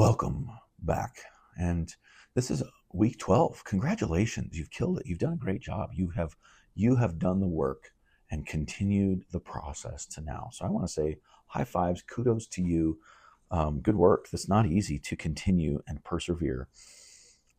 Welcome back. And this is week 12. Congratulations. You've killed it. You've done a great job. You have done the work and continued the process to now. So I want to say high fives, kudos to you. Good work. It's not easy to continue and persevere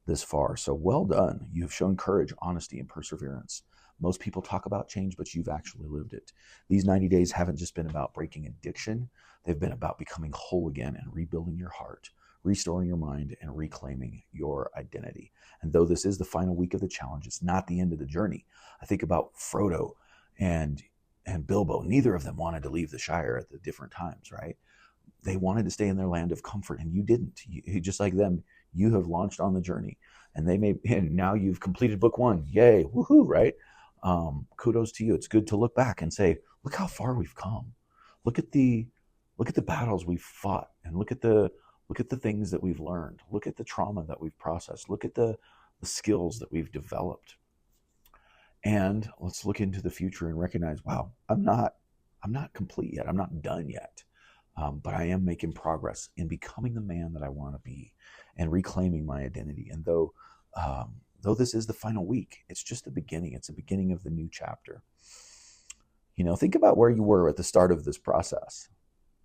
this far. So well done. You've shown courage, honesty, and perseverance. Most people talk about change, but you've actually lived it. These 90 days haven't just been about breaking addiction. They've been about becoming whole again and rebuilding your heart, restoring your mind, and reclaiming your identity. And though this is the final week of the challenge, it's not the end of the journey. I think about Frodo and Bilbo. Neither of them wanted to leave the Shire at the different times, right? They wanted to stay in their land of comfort, and you didn't. Just like them, you have launched on the journey, and now you've completed book one. Yay, woohoo, right? Kudos to you. It's good to look back and say, look how far we've come. Look at the battles we've fought, and look at the things that we've learned. Look at the trauma that we've processed. Look at the skills that we've developed. And let's look into the future and recognize, wow, I'm not complete yet. I'm not done yet. But I am making progress in becoming the man that I want to be and reclaiming my identity. And though this is the final week, it's just the beginning. It's the beginning of the new chapter. Think about where you were at the start of this process.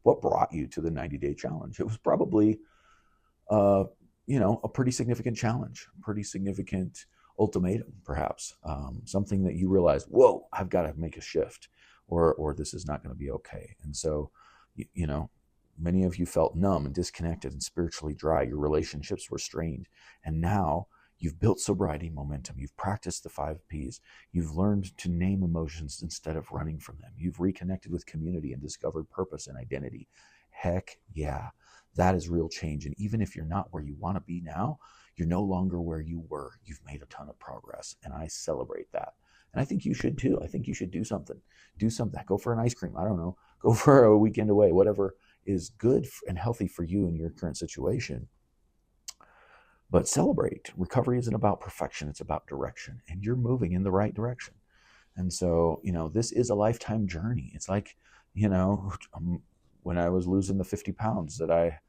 What brought you to the 90-day challenge? It was probably, a pretty significant challenge, pretty significant ultimatum, perhaps. Something that you realized, whoa, I've got to make a shift, or this is not going to be okay. And so, many of you felt numb and disconnected and spiritually dry. Your relationships were strained. And now you've built sobriety momentum. You've practiced the 5 Ps. You've learned to name emotions instead of running from them. You've reconnected with community and discovered purpose and identity. Heck yeah, that is real change. And even if you're not where you want to be now, you're no longer where you were. You've made a ton of progress, and I celebrate that. And I think you should too. I think you should do something. Do something. Go for an ice cream. I don't know. Go for a weekend away. Whatever is good and healthy for you in your current situation. But celebrate. Recovery isn't about perfection. It's about direction. And you're moving in the right direction. And so, this is a lifetime journey. It's like, when I was losing the 50 pounds that I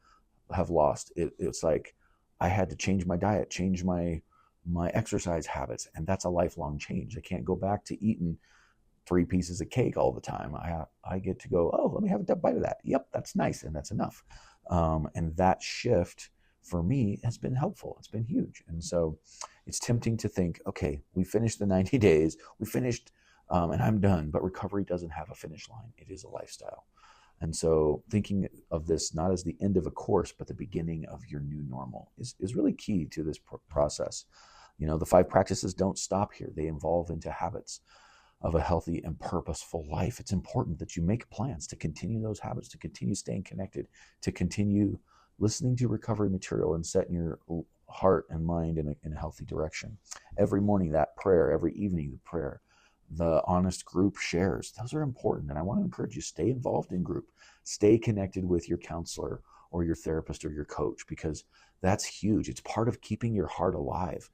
have lost, it's like I had to change my diet, change my exercise habits. And that's a lifelong change. I can't go back to eating 3 pieces of cake all the time. I get to go, oh, let me have a bite of that. Yep, that's nice. And that's enough. And that shift for me has been helpful. It's been huge. And so it's tempting to think, okay, we finished the 90 days, we finished, and I'm done. But recovery doesn't have a finish line. It is a lifestyle. And so thinking of this not as the end of a course, but the beginning of your new normal is really key to this process. The 5 practices don't stop here. They evolve into habits of a healthy and purposeful life. It's important that you make plans to continue those habits, to continue staying connected, to continue listening to recovery material and setting your heart and mind in a healthy direction. Every morning, that prayer. Every evening, the prayer. The honest group shares. Those are important. And I want to encourage you, stay involved in group. Stay connected with your counselor or your therapist or your coach, because that's huge. It's part of keeping your heart alive.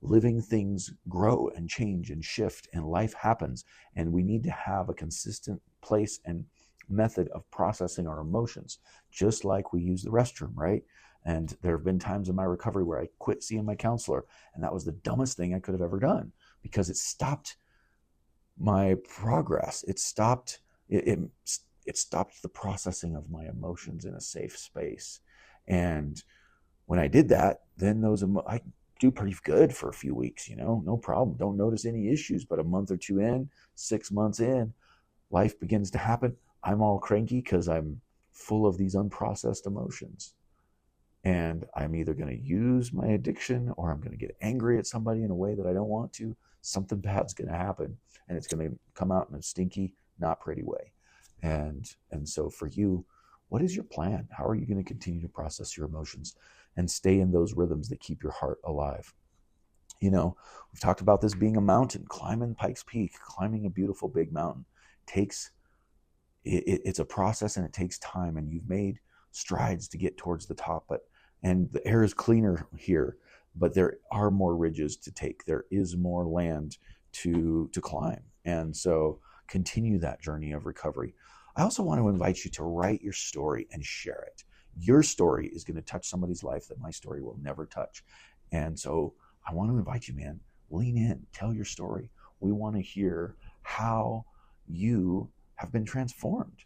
Living things grow and change and shift, and life happens. And we need to have a consistent place and method of processing our emotions, just like we use the restroom, right? And there have been times in my recovery where I quit seeing my counselor, and that was the dumbest thing I could have ever done, because it stopped my progress. It stopped the processing of my emotions in a safe space. And when I did that, then I do pretty good for a few weeks, no problem. Don't notice any issues. But a month or 2 in, 6 months in, life begins to happen. I'm all cranky because I'm full of these unprocessed emotions. And I'm either going to use my addiction, or I'm going to get angry at somebody in a way that I don't want to. Something bad's going to happen, and it's going to come out in a stinky, not pretty way. And so for you, what is your plan? How are you going to continue to process your emotions and stay in those rhythms that keep your heart alive? We've talked about this being a mountain. Climbing Pikes Peak, climbing a beautiful big mountain it's a process, and it takes time, and you've made strides to get towards the top, and the air is cleaner here, but there are more ridges to take. There is more land to climb. And so continue that journey of recovery. I also want to invite you to write your story and share it. your story is going to touch somebody's life that my story will never touch. And so I want to invite you, man, lean in, tell your story. We want to hear how you have been transformed,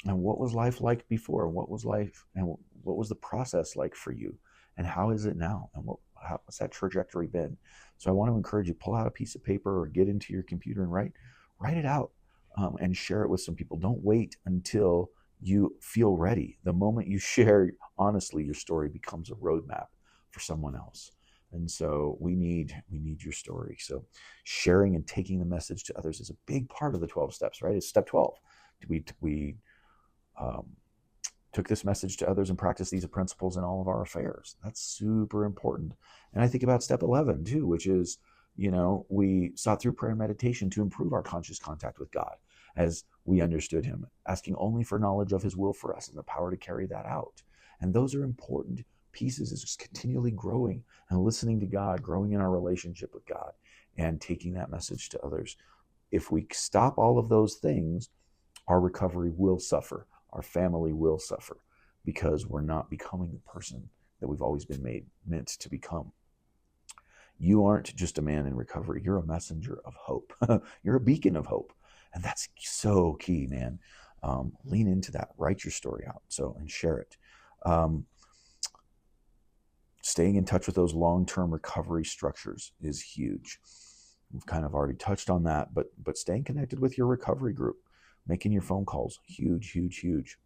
and what was life like before, what was life and what was the process like for you, and how is it now, and what's that trajectory been. So I want to encourage you, pull out a piece of paper or get into your computer and write it out, and share it with some people. Don't wait until you feel ready. The moment you share honestly, your story becomes a roadmap for someone else. And so we need your story. So sharing and taking the message to others is a big part of the 12 steps, right? It's step 12. We took this message to others and practice these principles in all of our affairs. That's super important. And I think about step 11 too, which is, we sought through prayer and meditation to improve our conscious contact with God as we understood him, asking only for knowledge of his will for us and the power to carry that out. And those are important pieces, is just continually growing and listening to God, growing in our relationship with God, and taking that message to others. If we stop all of those things, our recovery will suffer. Our family will suffer, because we're not becoming the person that we've always been meant to become. You aren't just a man in recovery. You're a messenger of hope. You're a beacon of hope. And that's so key, man. Lean into that. Write your story out and share it. Staying in touch with those long-term recovery structures is huge. We've kind of already touched on that, but staying connected with your recovery group, making your phone calls, huge, huge, huge.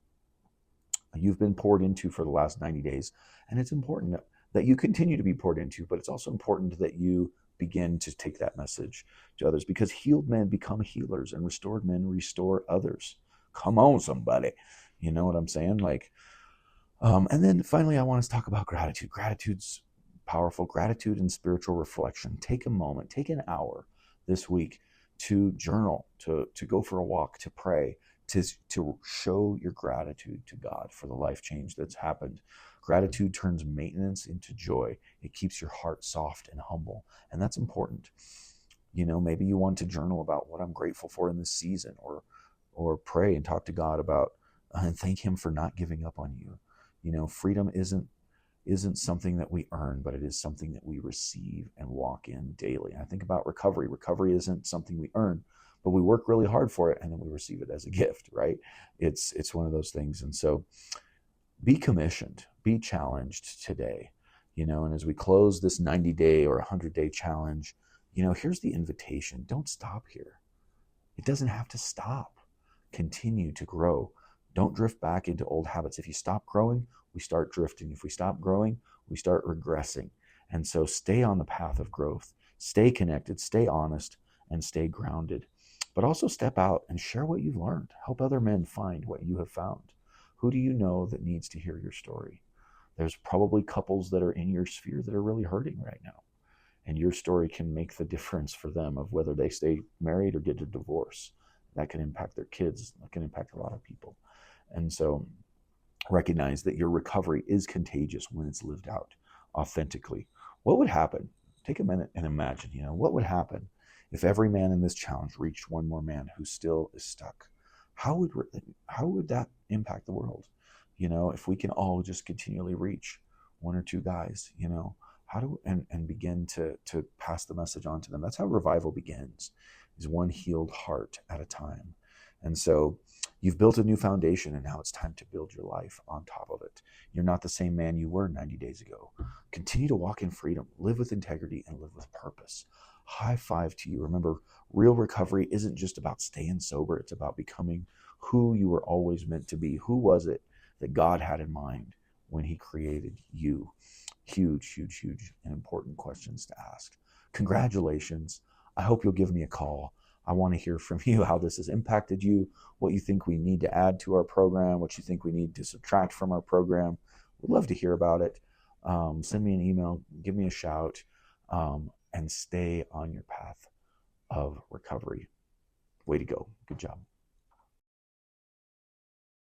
You've been poured into for the last 90 days, and it's important that you continue to be poured into, but it's also important that you begin to take that message to others, because healed men become healers and restored men restore others. Come on, somebody. You know what I'm saying? And then finally, I want us to talk about gratitude. Gratitude's powerful. Gratitude and spiritual reflection. Take a moment, take an hour this week to journal, to go for a walk, to pray, to show your gratitude to God for the life change that's happened. Gratitude turns maintenance into joy. It keeps your heart soft and humble. And that's important. Maybe you want to journal about what I'm grateful for in this season, or pray and talk to God about and thank him for not giving up on you. Freedom isn't something that we earn, but it is something that we receive and walk in daily. I think about recovery. Recovery isn't something we earn, but we work really hard for it, and then we receive it as a gift, right? It's one of those things. And so be commissioned, be challenged today, and as we close this 90-day or 100-day challenge, here's the invitation. Don't stop here. It doesn't have to stop. Continue to grow. Don't drift back into old habits. If you stop growing, we start drifting. If we stop growing, we start regressing. And so stay on the path of growth. Stay connected, stay honest, and stay grounded. But also step out and share what you've learned. Help other men find what you have found. Who do you know that needs to hear your story? There's probably couples that are in your sphere that are really hurting right now. And your story can make the difference for them of whether they stay married or get a divorce. That can impact their kids. That can impact a lot of people. And so recognize that your recovery is contagious when it's lived out authentically. What would happen? Take a minute and imagine, what would happen if every man in this challenge reached one more man who still is stuck? How would that impact the world? If we can all just continually reach one or two guys, and begin to pass the message on to them. That's how revival begins, is one healed heart at a time. And so you've built a new foundation, and now it's time to build your life on top of it. You're not the same man you were 90 days ago. Continue to walk in freedom, live with integrity, and live with purpose. High five to you. Remember, real recovery isn't just about staying sober. It's about becoming who you were always meant to be. Who was it that God had in mind when he created you? Huge, huge, huge and important questions to ask. Congratulations. I hope you'll give me a call. I want to hear from you how this has impacted you, what you think we need to add to our program, what you think we need to subtract from our program. We'd love to hear about it. Send me an email, give me a shout, and stay on your path of recovery. Way to go. Good job.